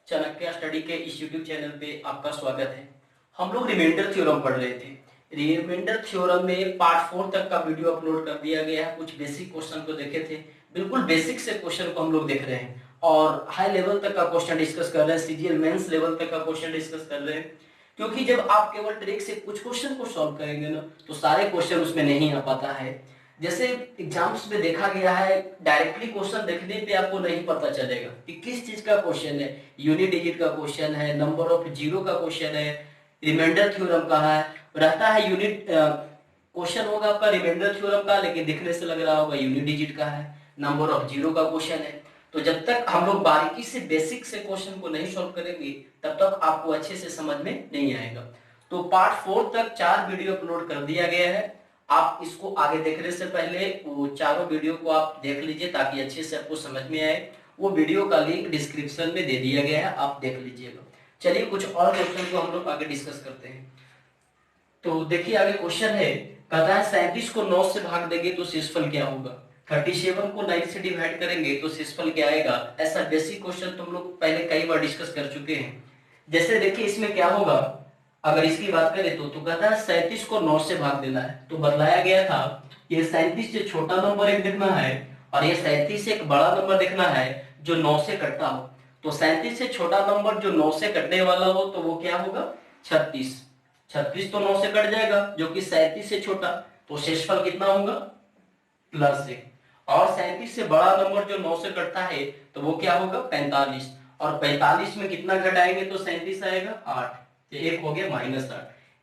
Chanakya study के इस YouTube channel पे आपका स्वागत है। हम लोग रिमाइंडर थ्योरम पढ़ रहे थे। रिमाइंडर थ्योरम में पार्ट 4 तक का वीडियो अपलोड कर दिया गया है। कुछ बेसिक क्वेश्चन को देखे थे, बिल्कुल बेसिक से क्वेश्चन को हम लोग देख रहे हैं और हाई लेवल तक का क्वेश्चन डिस्कस कर रहे हैं, सीजीएल मेंस लेवल तक का क्वेश्चन डिस्कस कर रहे हैं। क्योंकि जब आप केवल ट्रिक से कुछ क्वेश्चन को सॉल्व करेंगे ना, तो सारे क्वेश्चन उसमें नहीं आ पाता है। जैसे एग्जाम्स में देखा गया है, डायरेक्टली क्वेश्चन देखने पे आपको नहीं पता चलेगा कि किस चीज का क्वेश्चन है। यूनिट डिजिट का क्वेश्चन है, नंबर ऑफ जीरो का क्वेश्चन है, रिमाइंडर थ्योरम का है। रहता है यूनिट क्वेश्चन होगा आपका रिमाइंडर थ्योरम का, लेकिन दिखने से लग रहा होगा यूनिट डिजिट का है। नंबर ऑफ जीरो का क्वेश्चन है। तो जब तक हम लोग बारीकी से बेसिक से क्वेश्चन को नहीं सॉल्व करेंगे, तब तक आपको अच्छे से समझ में नहीं आएगा। तो पार्ट 4 तक 4 वीडियो अपलोड कर दिया गया है। आप इसको आगे देखने से पहले वो चारों वीडियो को आप देख लीजिए, ताकि अच्छे से आपको समझ में आए। वो वीडियो का लिंक डिस्क्रिप्शन में दे दिया गया है, आप देख लीजिएगा। चलिए कुछ और क्वेश्चन को हम लोग आगे डिस्कस करते हैं। तो देखिए आगे क्वेश्चन है, कहता है 37 को 9 से भाग देंगे तो शेषफल क्या होगा। 37 को 9 से डिवाइड करेंगे तो शेषफल क्या आएगा। ऐसा बेसिक क्वेश्चन तुम लोग पहले कई बार डिस्कस कर चुके हैं। जैसे देखिए इसमें क्या होगा, अगर इसकी बात करें तो कहता है 37 को 9 से भाग देना है। तो बतलाया गया था ये 37 से छोटा नंबर एक देखना है और ये 37 से एक बड़ा नंबर देखना है जो 9 से कटता हो। तो 37 से छोटा नंबर जो 9 से कटने वाला हो तो वो क्या होगा, 36। 36 तो 9 से कट जाएगा, जो कि 37 से छोटा। तो शेषफल कितना होगा, +1। और 37 से बड़ा नंबर जो 9 से कटता है तो वो क्या होगा, 45। और 45 में कितना घटाएंगे तो 37 आएगा, 8। तो एक हो गया -8।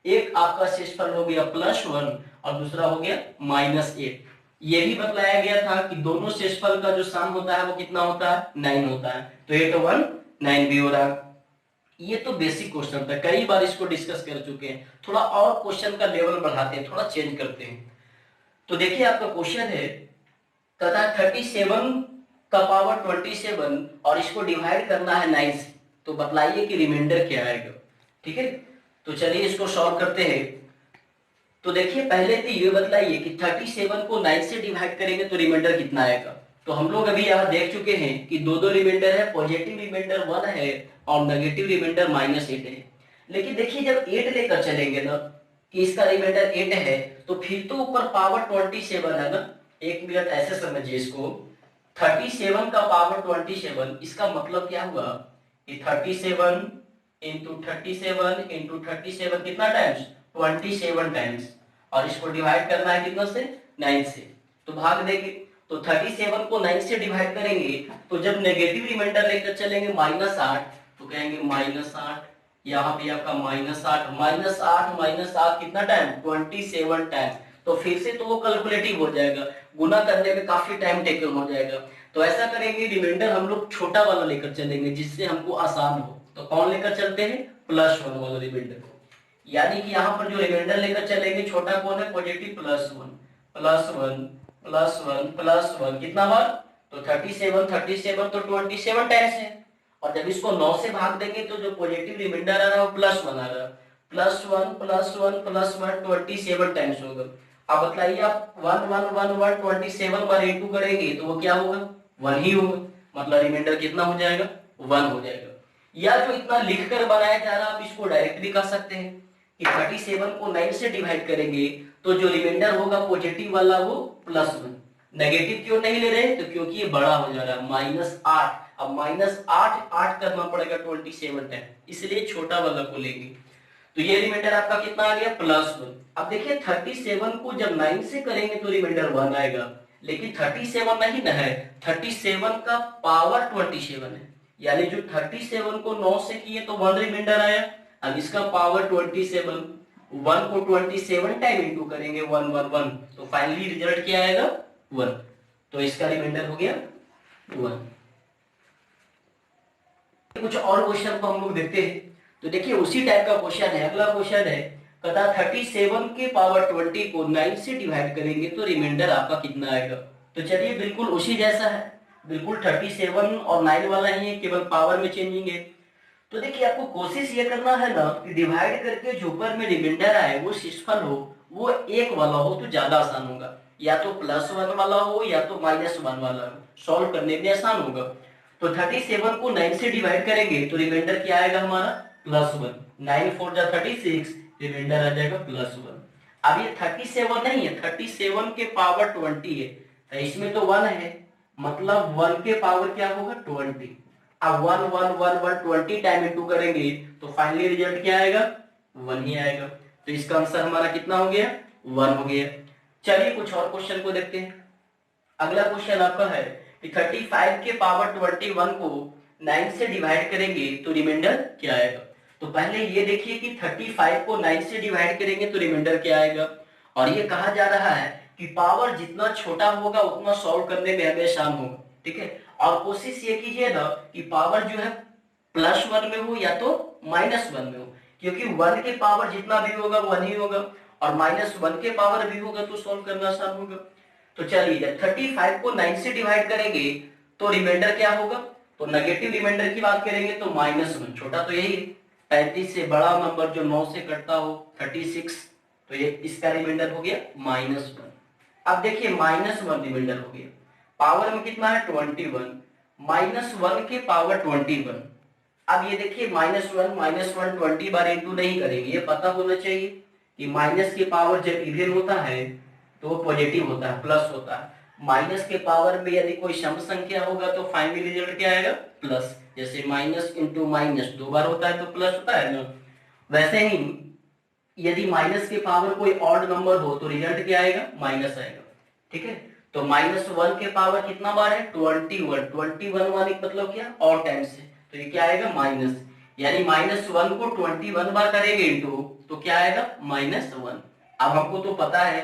एक आपका शेषफल हो गया +1 और दूसरा हो गया -8। ये भी बतलाया गया था कि दोनों शेषफल का जो सम होता है वो कितना होता है, 9 होता है। तो 8 और 1 9 भी हो रहा है। ये तो बेसिक क्वेश्चन था, कई बार इसको डिस्कस कर चुके हैं। थोड़ा और क्वेश्चन का लेवल बढ़ाते हैं, थोड़ा चेंज करते हैं। तो देखिए आपका क्वेश्चन है, कहता 37 का पावर 27 और इसको डिवाइड करना है 9 से। तो बतलाइए कि रिमाइंडर क्या आएगा। ठीक है, तो चलिए इसको सॉल्व करते हैं। तो देखिए पहले तो ये बतलाइए कि 37 को 9 से डिवाइड करेंगे तो रिमाइंडर कितना आएगा। तो हम लोग अभी यहाँ देख चुके हैं कि दो रिमाइंडर है, पॉजिटिव रिमाइंडर 1 है और नेगेटिव रिमाइंडर -8 है। लेकिन देखिए जब 8 लेकर चलेंगे ना, कि इसका रिमाइंडर 8 है, तो फिर तो ऊपर पावर 27 है ना। एक मिनट ऐसे समझिए इसको, 37 का पावर 27, इसका मतलब क्या हुआ कि 37 इंटू 37 इंटू 37 कितना टाइम्स, 27 टाइम्स। और इसको डिवाइड करना है कितना से, 9 से। तो भाग देंगे, तो 37 को 9 से डिवाइड करेंगे तो जब नेगेटिव रिमाइंडर लेकर चलेंगे -8, तो कहेंगे -8। यहाँ पे आपका -8 -8 कितना टाइम, 27 टाइम। तो फिर से तो वो कैलकुलेटिव हो जाएगा, गुना करने में काफी टाइम टेकन हो जाएगा। तो ऐसा करेंगे, रिमाइंडर हम लोग छोटा वाला लेकर चलेंगे जिससे हमको आसान हो। तो कौन लेकर चलते हैं, +1 वाला रिमाइंडर को। यानी कि यहाँ पर जो रिमाइंडर लेकर चलेंगे छोटा कौन है, पॉजिटिव +1 +1 +1 +1 कितना बार, तो 37 तो 27 टाइम्स है। और जब इसको 9 से भाग देंगे तो जो पॉजिटिव रिमाइंडर आ रहा है वो +1 आ रहा है। +1 +1 +1 27 टाइम्स होगा। अब बताइए आप 1 1 1 1 27 बार इंटू करेंगे तो वो क्या होगा, 1 ही होगा। मतलब रिमाइंडर कितना हो जाएगा, 1 हो जाएगा। या जो इतना लिखकर बनाया जा रहा है आप इसको डायरेक्ट भी कर सकते हैं कि 37 को 9 से डिवाइड करेंगे तो जो रिमाइंडर होगा पॉजिटिव वाला वो +1। नेगेटिव क्यों नहीं ले रहे, तो क्योंकि ये बड़ा हो जा रहा है, -8। अब -8 8 करना पड़ेगा 27 टाइम, इसलिए छोटा वाला को लेंगे। तो ये रिमाइंडर आपका कितना आ गया, +1। अब देखिए 37 को जब 9 से करेंगे तो रिमाइंडर 1 आएगा। लेकिन 37 नहीं ना है, 37 का पावर 27 है। यानी जो 37 को 9 से किए तो 1 रिमाइंडर आया। अब इसका पावर 27, 1 को 27 टाइम इंटू करेंगे 1 1 1, तो फाइनली रिजल्ट क्या आएगा, 1। तो इसका रिमाइंडर हो गया 1। कुछ और क्वेश्चन को हम लोग देखते हैं। तो देखिए उसी टाइप का क्वेश्चन है, अगला क्वेश्चन है, कहता 37 के पावर 20 को 9 से डिवाइड करेंगे तो रिमाइंडर आपका कितना आएगा। तो चलिए बिल्कुल उसी जैसा है, बिल्कुल 37 और 9 वाला ही है, केवल पावर में चेंजिंग है। तो देखिए आपको कोशिश ये करना है ना कि डिवाइड करके जो ऊपर में रिमाइंडर आए वो शेषफल हो, वो 1 वाला हो तो ज्यादा आसान होगा। या तो +1 वाला हो या तो -1 वाला हो, सॉल्व करने में आसान होगा। तो 37 को 9 से डिवाइड करेंगे तो रिमाइंडर क्या आएगा हमारा +1। 9 4 जा 36, रिमाइंडर आ जाएगा +1। अब ये 37 नहीं है, 37 के पावर 20 है, तो इसमें तो 1 है, मतलब 1 के पावर क्या होगा 20। अब 1 1 1 1 20 टाइम इंटू करेंगे तो फाइनली रिजल्ट क्या आएगा 1 ही आएगा। तो इसका आंसर हमारा कितना हो गया 1 हो गया। चलिए कुछ और क्वेश्चन को देखते हैं। अगला क्वेश्चन आपका है कि 35 के पावर 21 को 9 से डिवाइड करेंगे तो रिमाइंडर क्या आएगा। तो पहले ये देखिए कि 35 को 9 से डिवाइड करेंगे तो रिमाइंडर क्या आएगा, और ये कहा जा रहा है कि पावर जितना छोटा होगा उतना सॉल्व करने में हमें आसान होगा, ठीक है। और कोशिश ये कीजिए ना कि पावर जो है +1 में हो या तो -1 में हो, क्योंकि 1 के पावर जितना भी होगा 1 ही होगा, और -1 के पावर भी होगा तो सॉल्व करना आसान होगा। तो चलिए जब 35 को 9 से डिवाइड करेंगे तो रिमाइंडर क्या होगा, तो नेगेटिव रिमाइंडर की बात करेंगे तो -1, छोटा तो यही है। 35 से बड़ा नंबर जो 9 से कटता हो 36, तो ये इसका रिमाइंडर हो गया -1। अब देखिए -1 रिमाइंडर हो गया, पावर में कितना है 21, -1 के पावर 21। अब ये देखिए -1 20 बार इंटू नहीं करेंगे, ये पता होना चाहिए कि माइनस के पावर जब इवन होता है तो वो पॉजिटिव होता है, प्लस होता है। माइनस के पावर में यदि कोई सम संख्या होगा तो फाइनली रिजल्ट क्या आएगा प्लस। जैसे माइनस इंटू माइनस 2 बार होता है तो प्लस होता है ना, वैसे ही यदि माइनस के पावर कोई ऑड नंबर हो तो रिजल्ट क्या आएगा माइनस आएगा, ठीक है। तो -1 के पावर कितना बार है 21, 21 मतलब क्या और टाइम्स है, तो ये क्या आएगा माइनस, यानी -1 को 21 बार करेंगे इंटू तो क्या आएगा -1। अब हमको तो पता है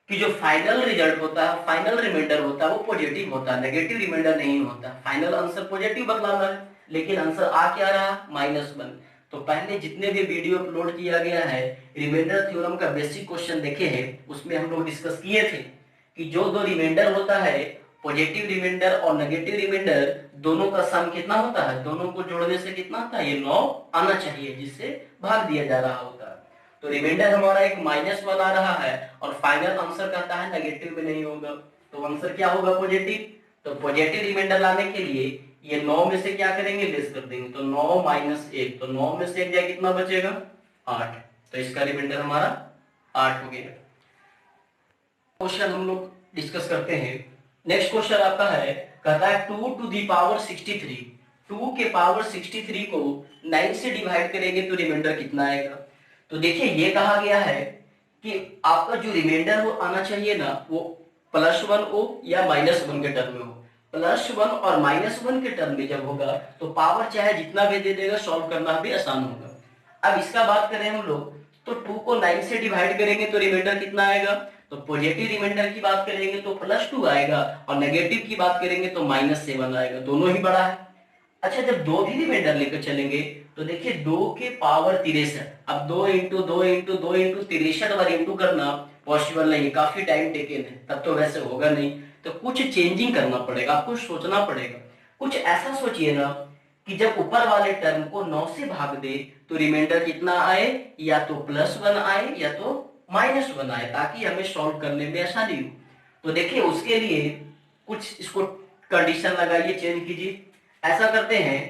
कि जो फाइनल रिजल्ट होता है, फाइनल रिमाइंडर होता है वो पॉजिटिव होता है, नेगेटिव रिमाइंडर नहीं होता। फाइनल आंसर पॉजिटिव बतलाना है, लेकिन आंसर आ क्या रहा -1। तो पहले जितने भी वीडियो अपलोड किया गया है रिमाइंडर थ्योरम का बेसिक क्वेश्चन देखे हैं, उसमें हम लोग डिस्कस किए थे कि जो दो रिमाइंडर होता है, पॉजिटिव रिमाइंडर और नेगेटिव रिमाइंडर, दोनों का सम कितना होता है, दोनों को जोड़ने से कितना आता है, ये 9 आना चाहिए, जिससे भाग दिया जा रहा होता है। तो रिमाइंडर हमारा एक -1 आ रहा है और फाइनल आंसर कहता है नेगेटिव में नहीं होगा, तो आंसर क्या होगा पॉजिटिव। तो पॉजिटिव रिमाइंडर लाने के लिए ये 9 में से क्या करेंगे लेस कर देंगे, तो 9 - 1, तो 9 में से 1 जाए कितना बचेगा 8, तो इसका रिमाइंडर हमारा 8 हो गया। क्वेश्चन हम लोग डिस्कस करते हैं। नेक्स्ट क्वेश्चन आपका है, कहता है 2 टू दी पावर 63, 2 के पावर 63 को 9 से डिवाइड करेंगे तो रिमाइंडर कितना आएगा। तो देखिए ये कहा गया है कि आपका जो रिमाइंडर वो आना चाहिए ना, वो +1 हो या -1 के टर्म में हो। +1 और -1 के टर्म में जब होगा तो पावर चाहे जितना भी दे देगा सॉल्व करना भी आसान होगा। अब इसका बात करें हम लोग तो 2 को 9 से डिवाइड करेंगे तो रिमाइंडर कितना आएगा, तो पॉजिटिव रिमाइंडर की बात करेंगे तो +2 आएगा, और नेगेटिव की बात करेंगे तो -7 आएगा, दोनों ही बड़ा है। अच्छा जब दो भी रिमाइंडर लेकर चलेंगे तो देखिए 2 के पावर 63, अब 2 into 2 into 2 into 63 bar into करना पॉसिबल नहीं, काफी टाइम टेकन है, तब तो वैसे होगा नहीं। तो कुछ चेंजिंग करना पड़ेगा, आपको सोचना पड़ेगा। कुछ ऐसा सोचिए ना कि जब ऊपर वाले टर्म को 9 से भाग दे तो रिमाइंडर कितना आए, या तो +1 आए या तो -1 आए, ताकि हमें सॉल्व करने में आसानी हो। तो देखिए उसके लिए कुछ इसको कंडीशन लगाइए, चेंज कीजिए। ऐसा करते हैं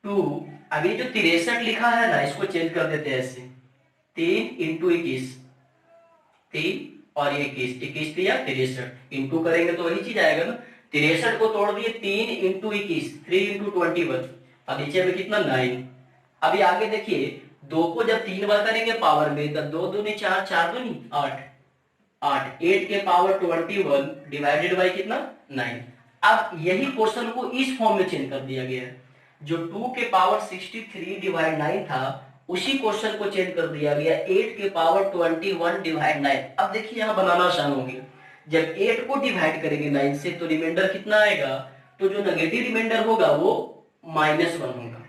2, अभी जो 63 लिखा है ना इसको चेंज कर देते हैं ऐसे, 3 इंटू 21, 3 और 21, 21 या 63 इंटू करेंगे तो वही चीज आएगा ना। 63 को तोड़ दिए 3 इंटू 21, 3 इंटू 21, अब नीचे में कितना 9। अभी आगे देखिए 2 को जब 3 बार करेंगे पावर में तो 2 दूनी 4, 4 दूनी 8, 8 के पावर 21 डिवाइडेड बाई कितना 9। अब यही क्वेश्चन को इस फॉर्म में चेंज कर दिया गया है, जो 2 के पावर 63 डिवाइड 9 था उसी क्वेश्चन को चेंज कर दिया गया 8 के पावर 21 डिवाइड 9। अब देखिए यहां बनाना आसान हो गया, जब 8 को डिवाइड करेंगे 9 से तो रिमाइंडर कितना आएगा, तो जो नेगेटिव रिमाइंडर होगा वो -1 होगा।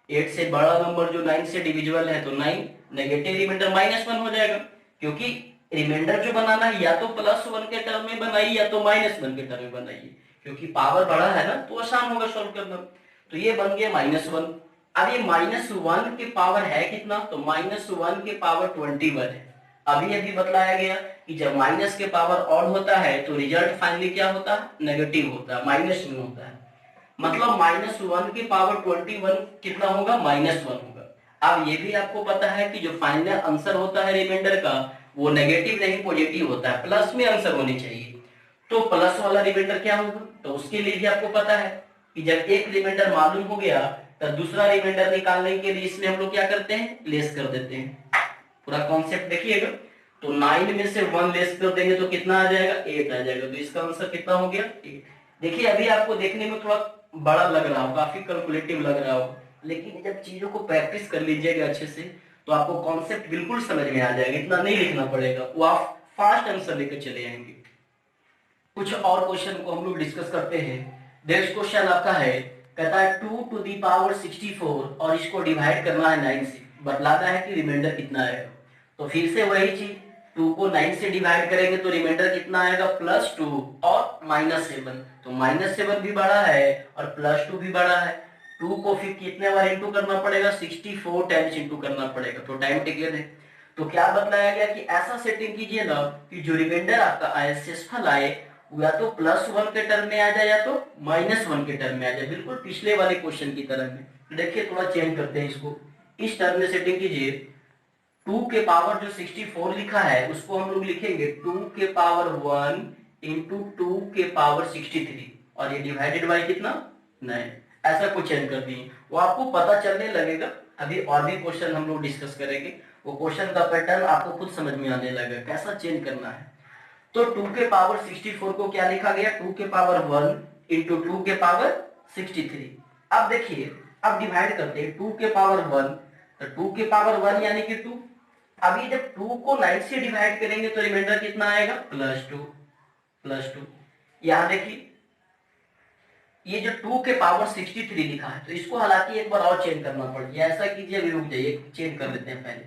8 से बड़ा नंबर जो 9 से डिविजिबल है तो 9, नेगेटिव रिमाइंडर -1 हो जाएगा, क्योंकि रिमाइंडर जो बनाना है या तो +1 के टर्म में बनाइए या तो -1 के टर्म में बनाइए, क्योंकि पावर बड़ा है ना तो आसान होगा सॉल्व करना। तो ये बन गया -1। अब ये -1 के पावर है कितना, तो -1 के पावर 21 है, अभी अभी बतलाया गया कि जब माइनस के पावर ऑड होता है तो रिजल्ट फाइनली क्या होता है, नेगेटिव होता है, माइनस में होता है। मतलब -1 की पावर 21 कितना होगा, -1 होगा। अब ये भी आपको पता है कि जो फाइनल आंसर होता है रिमाइंडर का वो नेगेटिव नहीं पॉजिटिव होता है, प्लस में आंसर होनी चाहिए। तो प्लस वाला रिमाइंडर क्या होगा, तो उसके लिए भी आपको पता है कि जब एक रिमाइंडर मालूम हो गया तो दूसरा रिमाइंडर निकालने के लिए इसमें हम लोग क्या करते हैं, लेस कर देते हैं। पूरा कॉन्सेप्ट देखिएगा। तो 9 में से 1 लेस कर देंगे तो कितना आ जाएगा, 8 आ जाएगा। तो इसका आंसर कितना हो गया, 8। देखिए अभी आपको देखने में थोड़ा बड़ा लग रहा हो, काफी कैलकुलेटिव लग रहा हो, लेकिन जब चीजों को प्रैक्टिस कर लीजिएगा अच्छे से तो आपको कॉन्सेप्ट बिल्कुल समझ में आ जाएगा। इतना नहीं लिखना पड़ेगा, वो आप फास्ट आंसर लेकर चले आएंगे। कुछ और क्वेश्चन को हम लोग डिस्कस करते हैं। नेक्स्ट क्वेश्चन आपका है, कहता है 2 टू दी पावर 64 और इसको डिवाइड करना है 9 से, बतलाना है कि रिमाइंडर कितना आएगा। तो फिर से वही चीज, 2 को 9 से डिवाइड करेंगे तो रिमाइंडर कितना आएगा, +2 और -7। तो -7 भी बड़ा है और +2 भी बड़ा है। 2 को फिर कितने बार इंटू करना पड़ेगा, 64 टाइम्स इंटू करना पड़ेगा। तो टाइम टेकन है। तो क्या बतलाया गया कि ऐसा सेटिंग कीजिए ना कि जो रिमाइंडर आपका आए, शेषफल आए, या तो +1 के टर्म में आ जाए या तो -1 के टर्म में आ जाए, बिल्कुल पिछले वाले क्वेश्चन की तरह में। देखिए थोड़ा चेंज करते हैं इसको, इस टर्म में सेटिंग कीजिए। 2 के पावर जो 64 लिखा है उसको हम लोग लिखेंगे 2 के पावर 1 इंटू 2 के पावर 63 और ये डिवाइडेड बाई कितना, 9। ऐसा कुछ चेंज कर दिए, वो आपको पता चलने लगेगा। अभी और भी क्वेश्चन हम लोग डिस्कस करेंगे, वो क्वेश्चन का पैटर्न आपको खुद समझ में आने लगेगा कैसा चेंज करना है। तो 2 के पावर 64 को क्या लिखा गया, 2 के पावर 1 इंटू 2 के पावर 63। अब देखिए, अब डिवाइड करते हैं 2 के पावर 1, तो 2 के पावर 1 यानी कि 2। अभी जब 2 को 9 से डिवाइड करेंगे तो रिमाइंडर कितना आएगा, +2। यहां देखिए ये जो 2 के पावर 63 लिखा है, तो इसको हालांकि एक बार और चेंज करना पड़ेगा। ऐसा कीजिए, अभी रुक जाइए, चेंज कर लेते हैं पहले।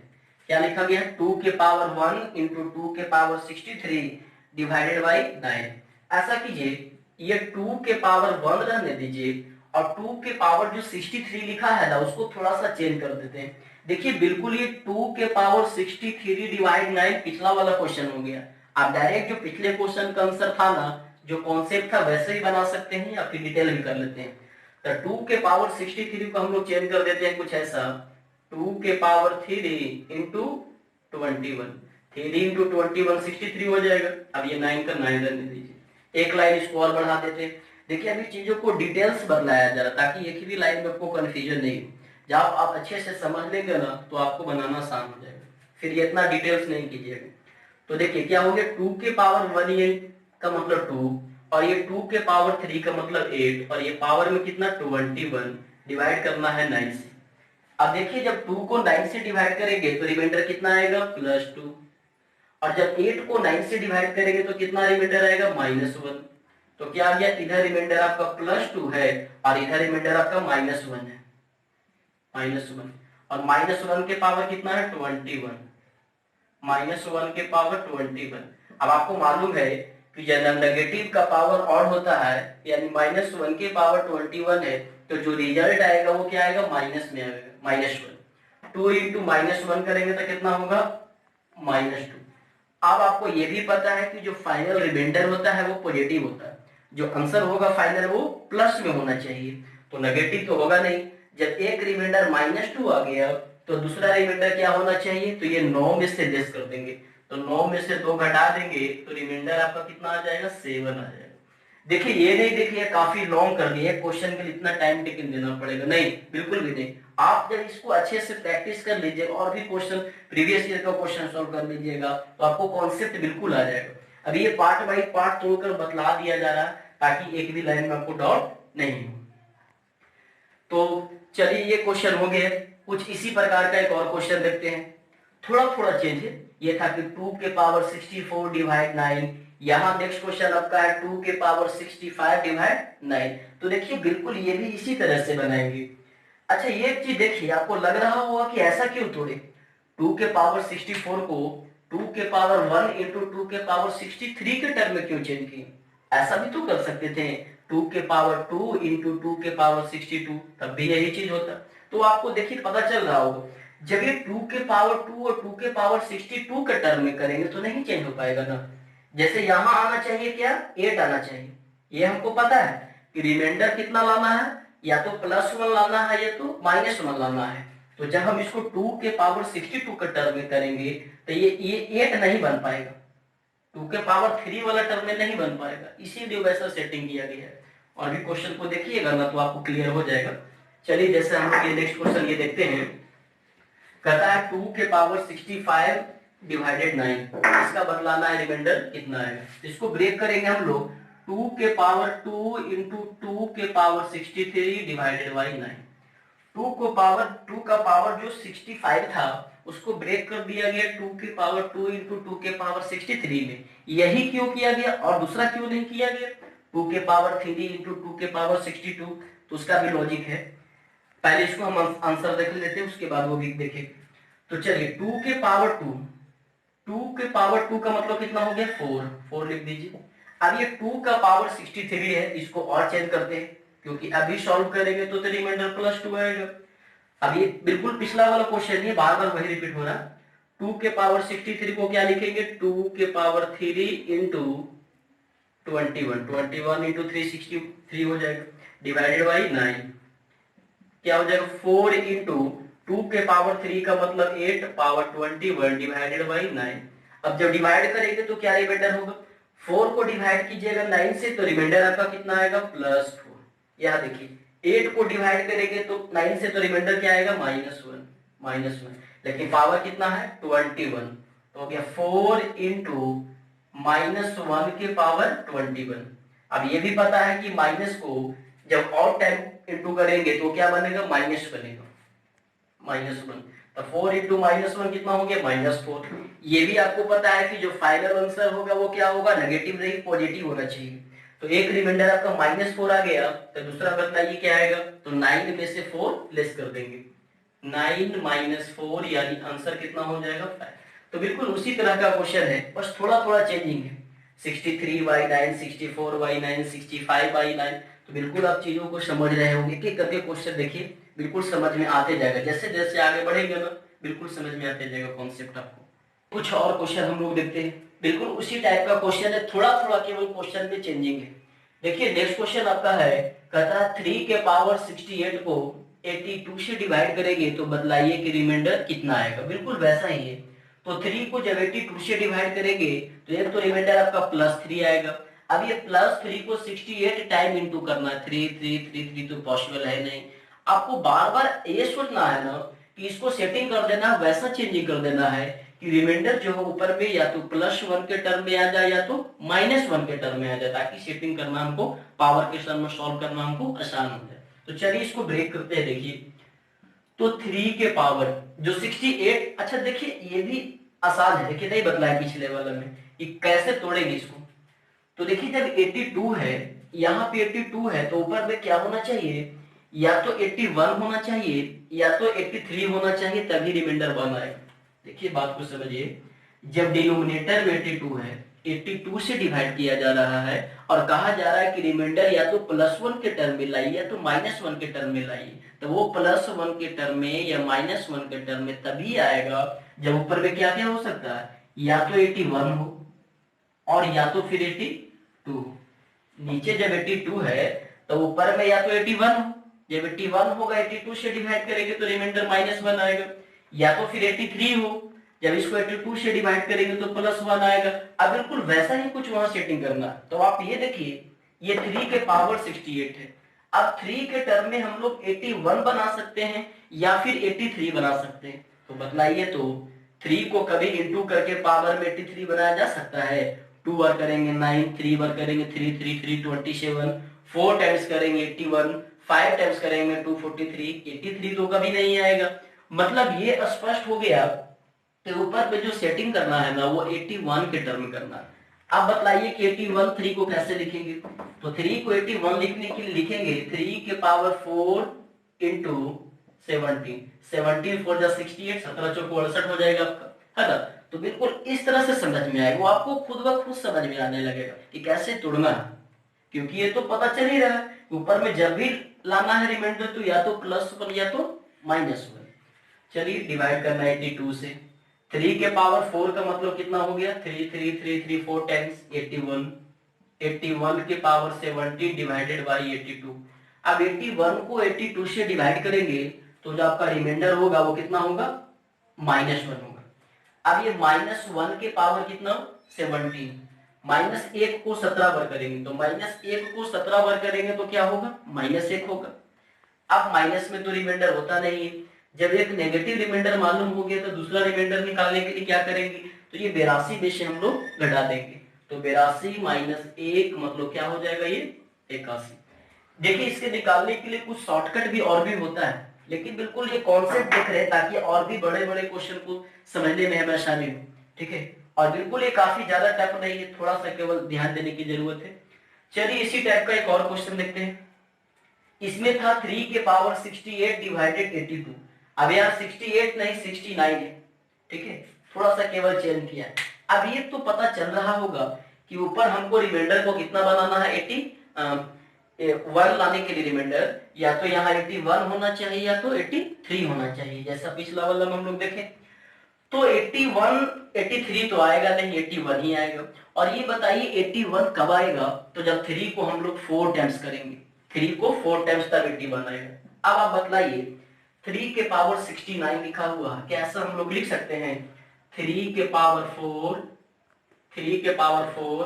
क्या लिखा गया, 2 के पावर 1 इंटू 2 के पावर 63 डिवाइडेड बाई 9। ऐसा कीजिए, ये 2 के पावर 1 रहने दीजिए और 2 के पावर जो 63 लिखा है ना उसको थोड़ा सा चेंज कर देते हैं। देखिए बिल्कुल ये 2 के पावर 63 डिवाइड 9 पिछला वाला क्वेश्चन हो गया। आप डायरेक्ट जो पिछले क्वेश्चन का आंसर था ना, जो कॉन्सेप्ट था वैसे ही बना सकते हैं या फिर डिटेल भी कर लेते हैं। तो 2 के पावर 63 को हम लोग चेंज कर देते हैं कुछ ऐसा, 2 के पावर 3 इंटू 21, 3 इंटू 21 63 हो जाएगा। अब ये 9 का 9 रहने दीजिए, एक लाइन इसको और बढ़ा देते हैं। देखिए अभी चीजों को डिटेल्स बदलाया जा रहा ताकि एक ही लाइन में आपको कंफ्यूजन नहीं हो। जब आप अच्छे से समझ लेंगे ना तो आपको बनाना आसान हो जाएगा, फिर ये इतना डिटेल्स नहीं कीजिएगा। तो देखिए क्या हो गया, 2 के पावर 1 का मतलब 2 और ये 2 के पावर 3 का मतलब 8 और ये पावर में कितना 21 डिवाइड करना है 9 से। अब देखिए जब 2 को 9 से डिवाइड करेंगे तो रिमाइंडर कितना आएगा, +2। और जब 8 को 9 से डिवाइड करेंगे तो कितना रिमाइंडर आएगा, -1। तो क्या आ गया, इधर रिमाइंडर आपका +2 है और इधर रिमाइंडर आपका -1 है, -1। और -1 के पावर कितना है, 21, -1 के पावर 21। अब आपको मालूम है कि जब नेगेटिव का पावर ऑड होता है यानी -1 के पावर 21 है तो जो रिजल्ट आएगा वो क्या आएगा, माइनस में आएगा, -1। 2 इंटू -1 करेंगे तो कितना होगा, -2। अब आपको ये भी पता है कि जो फाइनल रिमाइंडर होता है वो पॉजिटिव होता है, जो आंसर होगा फाइनल वो प्लस में होना चाहिए, तो नेगेटिव तो होगा नहीं। जब एक रिमाइंडर -2 आ गया तो दूसरा रिमाइंडर क्या होना चाहिए, तो ये 9 में से लेस कर देंगे, तो 9 में से 2 घटा देंगे तो रिमाइंडर आपका कितना आ जाएगा, 7 आ जाएगा। देखिए ये नहीं, देखिए काफी लॉन्ग कर दिया क्वेश्चन के लिए, इतना टाइम टेकन देना पड़ेगा, नहीं बिल्कुल भी नहीं। आप जब इसको अच्छे से प्रैक्टिस कर लीजिएगा और भी क्वेश्चन प्रीवियस ईयर का क्वेश्चन सॉल्व कर लीजिएगा तो आपको कॉन्सेप्ट बिल्कुल आ जाएगा। अभी ये पार्ट बाई पार्ट तोड़कर बतला दिया जा रहा है ताकि एक भी लाइन में आपको डाउट नहीं हो। तो चलिए ये क्वेश्चन हो गया, कुछ इसी प्रकार का एक और क्वेश्चन देखते हैं, थोड़ा थोड़ा चेंज है। ये था कि 2 के पावर 64 डिवाइड 9, यहाँ नेक्स्ट क्वेश्चन आपका है 2 के पावर 65 डिवाइड 9। तो देखिए बिल्कुल ये भी इसी तरह से बनाएंगे। अच्छा ये चीज देखिए, आपको लग रहा होगा कि ऐसा क्यों तोड़े, 2 के पावर 64 को 2 के पावर 1 इंटू 2 के पावर 63 के टर्म में क्यों चेंज किए, ऐसा भी तो कर सकते थे, 2 के पावर 2 इंटू 2 के पावर 62, तब भी यही चीज होता। तो आपको देखिए पता चल रहा होगा जब ये 2 के पावर 2 और 2 के पावर 62 के टर्म में करेंगे तो नहीं चेंज हो पाएगा ना। जैसे यहां आना चाहिए क्या, 8 आना चाहिए, ये हमको पता है कि रिमाइंडर कितना लाना है, या तो +1 लाना है या तो -1 लाना है। तो जब हम इसको 2 के पावर 62 के टर्म में करेंगे तो ये 8 नहीं बन पाएगा, 2 के पावर 3 वाला टर्म में नहीं बन पाएगा, इसीलिए वैसा सेटिंग किया गया है। और भी क्वेश्चन को देखिएगा ना तो आपको क्लियर हो जाएगा। चलिए जैसे हम लोग ये नेक्स्ट क्वेश्चन ये देखते हैं, कहता है 2 के पावर 65 डिवाइडेड 9, इसका बदलाना है रिमाइंडर कितना है। इसको ब्रेक करेंगे हम लोग, 2 के पावर 2 इंटू 2 के पावर 63 डिवाइडेड बाई 9। 2 का पावर जो 65 था उसको ब्रेक कर दिया गया 2 के पावर 2 इंटू 2 के पावर 63 में। यही क्यों किया गया और दूसरा क्यों नहीं किया गया, 2 के पावर 3 इंटू 2 के पावर 62, तो उसका भी लॉजिक है। पहले इसको हम आंसर देख लेते हैं, उसके बाद वो भी देखेंगे। तो चलिए 2 के पावर 2, 2 के पावर 2 का मतलब कितना हो गया 4, 4 लिख दीजिए। अब ये 2 का पावर 63 है, इसको और चेंज करते हैं क्योंकि अभी सॉल्व करेंगे तो रिमाइंडर +2 आएगा। अब ये बिल्कुल पिछला वाला क्वेश्चन है, बार बार वही रिपीट हो रहा है। 2 के पावर 63 को क्या लिखेंगे, 2 के पावर 3 इंटू 21, 21 इंटू 363 हो जाएगा, डिवाइडेड बाई 9 क्या हो जाएगा 4 इंटू 2 के पावर 3 का मतलब 8 पावर 21 डिवाइडेड बाई 9। अब जब डिवाइड करेंगे तो क्या रिमाइंडर होगा, 4 को डिवाइड कीजिएगा 9 से तो रिमाइंडर आपका कितना आएगा +4। यहाँ देखिए 8 को डिवाइड करेंगे तो 9 से तो रिमाइंडर क्या आएगा -1, लेकिन पावर कितना है 21, तो हो गया 4 इंटू -1 के पावर 21। अब ये भी पता है कि माइनस को जब और टाइम इंटू करेंगे तो क्या बनेगा माइनस बनेगा, -1, तो 4 इंटू -1 कितना हो गया -4। ये भी आपको पता है कि जो फाइनल आंसर होगा वो क्या होगा, नेगेटिव नहीं पॉजिटिव होना चाहिए। तो एक रिमाइंडर आपका -4 आ गया, तो दूसरा बताइए क्या आएगा, तो 9 में से 4 लेस कर देंगे, 9 - 4 यानी आंसर कितना हो जाएगा 5। तो बिल्कुल उसी तरह का क्वेश्चन है, बस थोड़ा थोड़ा चेंजिंग है, 63/9, 64/9, 65/9। तो बिल्कुल आप चीजों को समझ रहे होंगे, एक एक करके क्वेश्चन देखिए बिल्कुल समझ में आते जाएगा, जैसे जैसे आगे बढ़ेंगे ना बिल्कुल समझ में आते जाएगा कॉन्सेप्ट आपको। कुछ और क्वेश्चन हम लोग देखते हैं, बिल्कुल उसी टाइप का क्वेश्चन है, थोड़ा थोड़ा केवल क्वेश्चन में चेंजिंग है। देखिए नेक्स्ट क्वेश्चन आपका है, कहता है 3 के पावर 68 को 82 से डिवाइड करेंगे तो बतलाइए कि रिमाइंडर कितना आएगा। बिल्कुल वैसा ही है, तो 3 को जब 82 से डिवाइड करेंगे तो एक तो रिमाइंडर आपका +3 आएगा। अब ये +3 को 68 टाइम इंटू करना है, 3 3 3 3 तो पॉसिबल है नहीं। आपको बार बार ये सोचना है ना कि इसको सेटिंग कर देना, वैसा चेंजिंग कर देना है कि रिमाइंडर जो है ऊपर में या तो +1 के टर्म में आ जाए या तो -1 के टर्म में आ जाए, ताकि सेटिंग करना हमको, पावर के टर्म में सॉल्व करना हमको आसान हो जाए। तो चलिए इसको ब्रेक करते हैं। देखिए तो 3 के पावर जो 68, अच्छा देखिए ये भी आसान है, देखिए नहीं बदला है पिछले वाला में, ये कैसे तोड़ेंगे इसको। तो देखिए जब 82 है, यहाँ पे 82 है तो ऊपर में क्या होना चाहिए, या तो 81 होना चाहिए या तो 83 होना चाहिए, तभी रिमाइंडर 1 आएगा। देखिए बात को समझिए, जब डिनोमिनेटर में 82 है, 82 से डिवाइड किया जा रहा है और कहा जा रहा है कि रिमाइंडर या तो +1 के टर्म में लाइए या तो -1 के टर्म में लाइए, तो वो +1 के टर्म में या -1 के टर्म में तभी आएगा जब ऊपर में क्या क्या हो सकता है, या तो 81 हो और या तो फिर 82। नीचे जब 82 है तो ऊपर में या तो 81 हो, जब 81 होगा 82 से डिवाइड करेंगे तो रिमाइंडर -1 आएगा, या तो फिर 83 हो, जब इसको 82 से डिवाइड करेंगे तो +1 आएगा। अब बिल्कुल वैसा ही कुछ वहां सेटिंग करना। तो आप ये देखिए ये 3 के पावर 68 है, अब 3 के टर्म में हम लोग 81 बना सकते हैं या फिर 83 बना सकते हैं, तो बतलाइए। तो 3 को कभी इंटू करके पावर में 83 बनाया जा सकता है, 2 बार करेंगे 9, 3 बार करेंगे 3 3 3 27, 4 टाइम्स करेंगे 81, 5 टाइम्स करेंगे 243, 83 तो कभी नहीं आएगा। मतलब ये स्पष्ट हो गया कि ऊपर पे जो सेटिंग करना है ना वो 81 के टर्म में करना है। अब बताइए कि 81 3 को कैसे लिखेंगे, तो 3 को 81 लिखने के लिए लिखेंगे 3 के पावर 4 इंटू 17, 17 4 जा 68, 17 चौक 68 हो जाएगा आपका, है ना। तो बिल्कुल इस तरह से समझ में आएगा, वो आपको खुद ब खुद समझ में आने लगेगा कि कैसे तोड़ना है, क्योंकि ये तो पता चल ही रहा है ऊपर में जब भी लाना है रिमाइंडर तो या तो +1 या तो -1। चलिए डिवाइड करना है 82 से। 3 के पावर 4 का मतलब कितना हो गया, 3 3 3 3 4 टाइम्स 81। 81 के पावर 70 डिवाइडेड बाई 82। अब 81 को 82 से डिवाइड करेंगे तो जो आपका रिमाइंडर होगा वो कितना होगा, -1 होगा। अब ये -1 के पावर कितना, 17। -1 को 17 बार करेंगे तो -1 को 17 बार करेंगे तो क्या होगा, -1 होगा। अब माइनस में तो रिमाइंडर होता नहीं है। जब एक नेगेटिव रिमाइंडर मालूम हो गया तो दूसरा रिमाइंडर निकालने के लिए क्या करेंगे, तो ये 82 में से हम लोग घटा देंगे। तो 82 माइनस 1 मतलब क्या हो जाएगा, ये 81। देखिए इसके निकालने के लिए कुछ शॉर्टकट भी और भी होता है, लेकिन बिल्कुल ये कॉन्सेप्ट देख रहे हैं ताकि और भी बड़े बड़े क्वेश्चन को समझने में हमें आसानी हो। ठीक है, और बिल्कुल ये काफी ज्यादा टफ नहीं है, थोड़ा सा केवल ध्यान देने की जरूरत है। चलिए इसी टाइप का एक और क्वेश्चन देखते हैं। इसमें था 3 के पावर 68 डिवाइडेड 82। अब यहाँ 68 नहीं 69 है। ठीक है, थोड़ा सा केवल चेंज किया है। अब ये तो पता चल रहा होगा कि ऊपर हमको रिमाइंडर को कितना बनाना है, 1 लाने के लिए रिमाइंडर या तो यहाँ 81 होना चाहिए या तो 83 होना चाहिए, जैसा पिछला वाला में हम लोग देखे। तो 81 83 तो आएगा नहीं, 81 ही आएगा। और ये बताइए 81 कब आएगा, तो जब 3 को हम लोग 4 टाइम्स करेंगे। 3 को 4 टाइम्स तक 81 आएगा। अब आप बतलाइए 3 के पावर 69 लिखा हुआ है, क्या ऐसा हम लोग लिख सकते हैं, 3 के पावर 4, 3 के पावर 4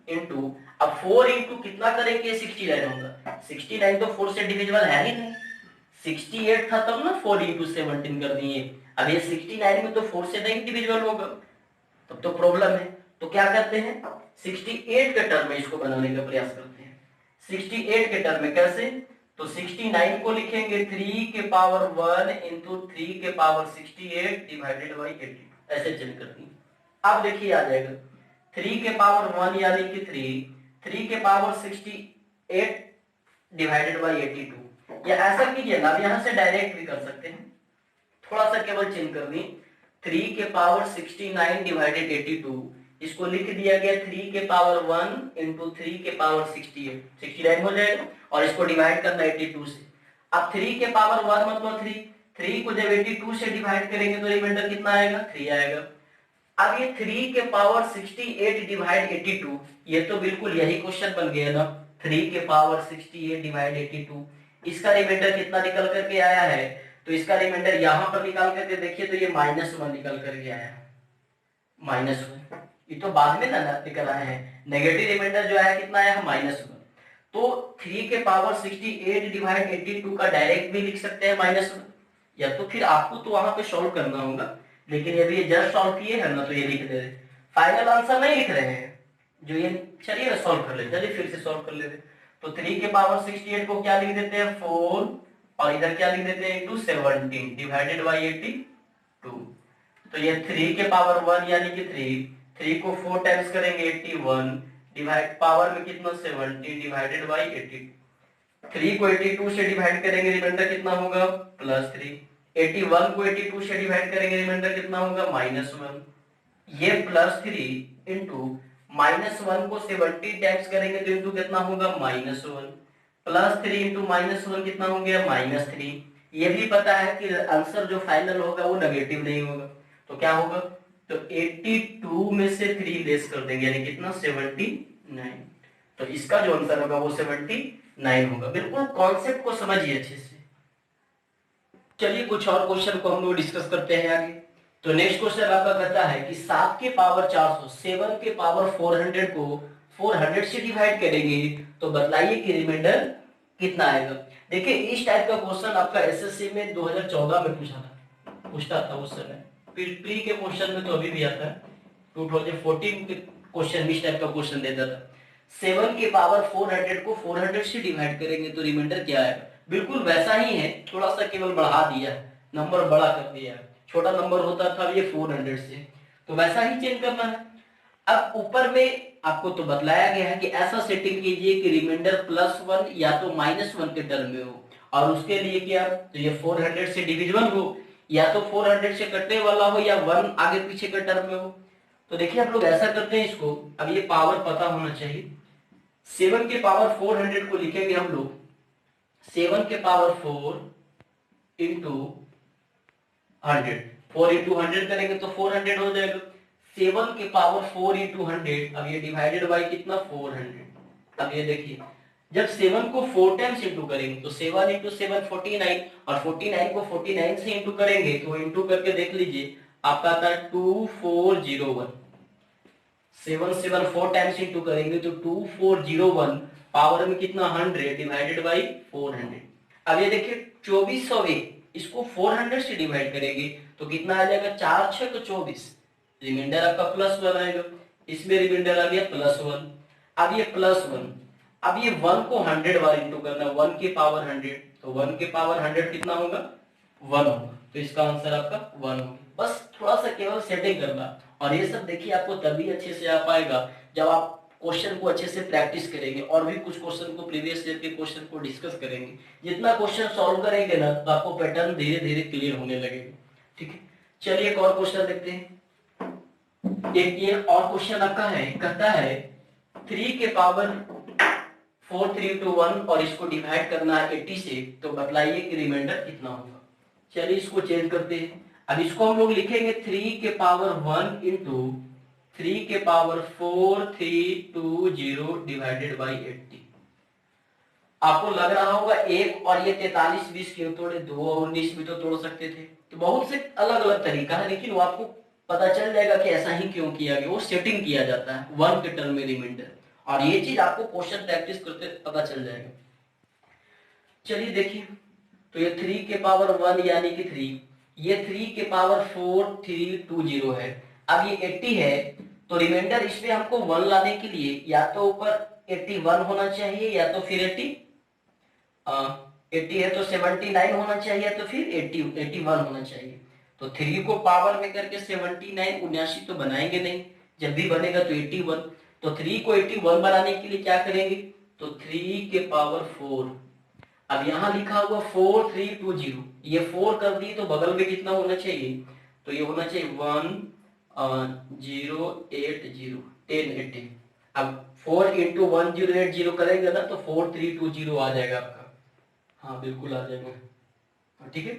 इंटू, अब 4 इंटू कितना करेंगे, 69 होगा। 69 तो 4 से डिविजिबल है ही नहीं। 68 था तब ना 4 इंटू 17 कर दिए। अब ये 69 में तो 4 से नहीं डिविजिबल होगा, तब तो प्रॉब्लम है। तो क्या करते हैं, 68 के टर्म में इसको बनाने का प्रयास करते हैं। 68 के टर्म में कैसे, तो 69 को लिखेंगे 3 के पावर 1 इंटू 3 के पावर 68 डिवाइडेड बाई 80, ऐसे चेंज करती हैं। अब देखिए आ जाएगा 3 के पावर 1 यानी कि 3 के पावर 68 डिवाइडेड बाई 82। या ऐसा कीजिए ना, अब यहां से डायरेक्ट भी कर सकते हैं, थोड़ा सा केवल चेंज कर दी। 3 के पावर 69 डिवाइडेड 82, इसको लिख दिया गया 3 के पावर 1 इंटू 3 के पावर 68, 69 हो जाएगा। और इसको डिवाइड करना 82 से। अब 3 के पावर 1 मतलब 3 को जब 82 से डिवाइड करेंगे तो रिमाइंडर कितना आएगा, 3 आएगा। अब ये 3 के पावर 68 डिवाइड 82, ये तो बिल्कुल यही क्वेश्चन बन गया ना, 3 के पावर 68 डिवाइड 82। इसका रिमाइंडर कितना निकल करके आया है, तो इसका रिमाइंडर यहां पर निकाल करके देखिए तो ये -1 निकल करके आया है, -1। ये तो बाद में ना निकल आया है, नेगेटिव रिमाइंडर जो आया कितना आया है, -1। तो 3 के पावर 68 डिवाइड 82 का डायरेक्ट भी लिख सकते हैं -1, या तो फिर आपको तो वहां पे सॉल्व करना होगा, लेकिन यदि ये जस्ट सॉल्व किए हैं ना तो ये लिख दे रहे, फाइनल आंसर नहीं लिख रहे हैं जो ये। चलिए सॉल्व कर लेते, चलिए फिर से सॉल्व कर लेते। तो 3 के पावर 68 को क्या लिख देते हैं, 4, और इधर क्या लिख देते हैं, 17 डिवाइडेड बाई 82। तो ये 3 के पावर 1 यानी कि 3 को 4 टाइम्स करेंगे 81 डिवाइड पावर में कितना 70 डिवाइडेड बाई 80। 3 को 82 से डिवाइड करेंगे रिमाइंडर कितना होगा, +3। 81 को 82 से डिवाइड करेंगे रिमाइंडर कितना होगा, -1। ये +3 इंटू -1 को 70 टाइम्स करेंगे तो इंटू कितना होगा, -1। +3 इंटू -1 कितना हो गया, -3। ये भी पता है कि आंसर जो फाइनल होगा वो नेगेटिव नहीं होगा, तो क्या होगा, तो 82 में से 3 लेस कर देंगे यानी कितना, 79। तो इसका जो आंसर होगा वो 79 होगा। बिल्कुल कॉन्सेप्ट को समझिए अच्छे से। चलिए कुछ और क्वेश्चन को हम लोग डिस्कस करते हैं आगे। तो नेक्स्ट क्वेश्चन आपका कहता है कि 7 के पावर 400 7 के पावर 400 को 400 से डिवाइड करेंगे तो बतलाइए कि रिमाइंडर कितना आएगा। देखिए इस टाइप का क्वेश्चन आपका एसएससी में 2014 में पूछता था उस समय, प्री के क्वेश्चन में तो अभी भी आता है, 2014 के क्वेश्चन में इस टाइप का क्वेश्चन देता था। 7 के पावर 400 को 400 से डिवाइड करेंगे तो रिमाइंडर क्या आएगा। बिल्कुल वैसा ही है, थोड़ा सा केवल बढ़ा दिया, नंबर बड़ा कर दिया, छोटा नंबर होता था ये 400 से, तो वैसा ही चेंज करना है। अब ऊपर में आपको तो बतलाया गया है कि ऐसा सेटिंग कीजिए कि रिमाइंडर +1 या तो -1 के टर्म में हो, और उसके लिए क्या, तो ये 400 से डिविजिबल हो, या तो 400 से कटने वाला हो, या 1 आगे पीछे के टर्म में हो। तो देखिए आप लोग ऐसा करते हैं इसको, अब ये पावर पता होना चाहिए। 7 के पावर 400 को लिखेंगे हम लोग 7 के पावर 4 इंटू 100, 4 इंटू 100 करेंगे तो 400 हो जाएगा। 7 के पावर 4 इंटू 100, अब ये डिवाइडेड बाई कितना 400। अब ये देखिए जब 7 को 4 टाइम्स इंटू करेंगे तो 7 इंटू 7 49, और 49 को 49 से इंटू करेंगे तो इंटू करके देख लीजिए आपका आता है 2401। 7 7 4 टाइम्स इंटू करेंगे तो 2401, पावर में कितना 100 डिवाइडेड बाई 400। अब ये देखिए 2401, इसको 400 से डिवाइड करेंगे तो कितना आ जाएगा, 4 6 तो 24, रिमाइंडर आपका +1 आएगा। इसमें रिमाइंडर आ गया +1। अब ये +1, अब ये 1 को 100 बार इंटू करना, 1 की पावर 100, तो 1 की पावर 100 कितना होगा, 1 होगा। तो इसका आंसर आपका 1 होगा। बस थोड़ा सा केवल सेटिंग करना, और ये सब देखिए आपको तभी अच्छे से आ पाएगा जब आप क्वेश्चन को अच्छे से प्रैक्टिस करेंगे, और भी कुछ क्वेश्चन को प्रीवियस ईयर के क्वेश्चन को डिस्कस करेंगे। जितना क्वेश्चन सॉल्व करेंगे ना तो आपको पैटर्न धीरे धीरे क्लियर होने लगेगा। ठीक है, चलिए एक और क्वेश्चन देखते हैं। एक ये और क्वेश्चन आपका है, कहता है 3 के पावर 4 3 to 1 और इसको डिवाइड करना है 80 से, तो बताइए कि रिमाइंडर कितना होगा। चलिए इसको चेंज करते हैं। अब इसको हम लोग लिखेंगे 3 के पावर 1 इंटू 3 के पावर 4320 डिवाइडेड बाई 80। आपको लग रहा होगा एक और ये 43 20 क्यों तोड़े, 2 और 19 भी तो तोड़ सकते थे। तो बहुत से अलग अलग तरीका है, लेकिन वो आपको पता चल जाएगा कि ऐसा ही क्यों किया गया। वो सेटिंग किया जाता है 1 के टर्म में रिमाइंडर, और ये चीज आपको क्वेश्चन प्रैक्टिस करते पता चल जाएगा। चलिए देखिए, तो ये 3 के पावर 1 यानी कि 3, ये 3 के पावर 4320 है। अब ये 80 है, तो रिमाइंडर इसमें हमको 1 लाने के लिए या तो ऊपर 81 होना चाहिए, या तो फिर 80 है तो 79 होना चाहिए, तो फिर 81 होना चाहिए। तो 3 को पावर में करके 79 79 तो बनाएंगे नहीं, जब भी बनेगा तो 81। तो 3 को 81 बनाने के लिए क्या करेंगे, तो 3 के पावर 4, अब यहां लिखा हुआ 4320, ये 4 कर दिए तो बगल में कितना होना चाहिए, तो ये होना चाहिए 1080 1080। अब 4 इंटू 1080 करेंगे ना तो 4320 आ जाएगा आपका। हाँ बिल्कुल आ जाएगा। ठीक है,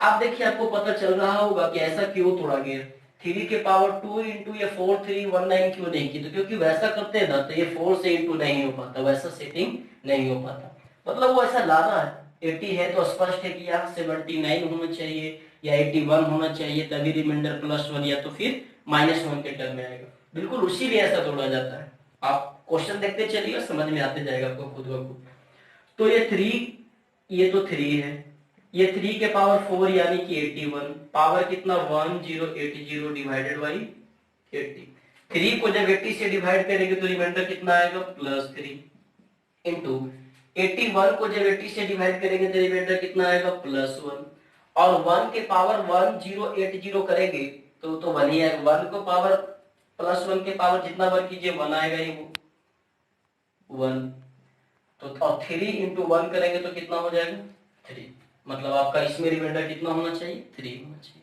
अब देखिए आपको पता चल रहा होगा कि ऐसा क्यों तोड़ा गया। 3 के पावर 2 इंटू ये 4319 क्यों नहीं की, तो क्योंकि वैसा करते हैं ना तो ये 4 से इंटू नहीं हो पाता, वैसा सेटिंग नहीं हो पाता। मतलब वो ऐसा लाना है 80 है तो स्पष्ट है कि यहाँ 79 होना चाहिए या 81 होना चाहिए, तभी रिमाइंडर +1 या तो फिर -1 के टर्म में आएगा। बिल्कुल उसी लिए ऐसा तोड़ा जाता है। आप क्वेश्चन देखते चलिए, समझ में आते जाएगा आपको खुद ब खुद। तो ये 3, ये तो 3 है, ये 3 के पावर 4 यानी कि 81, पावर कितना 1080 डिवाइडेड बाई 80। 3 को जब 80 से डिवाइड करेंगे तो रिमाइंडर कितना आएगा +3, इंटू 81 को जब 80 से डिवाइड करेंगे तो रिमाइंडर कितना आएगा +1, और 1 के पावर 1080 करेंगे तो 1 ही आएगा। 1 को पावर +1 के पावर जितना बार कीजिए 1 आएगा ही, वो 1। तो और 3 इंटू 1 करेंगे तो कितना हो जाएगा 3, मतलब आपका इसमें रिमाइंडर कितना होना चाहिए 3 होना चाहिए।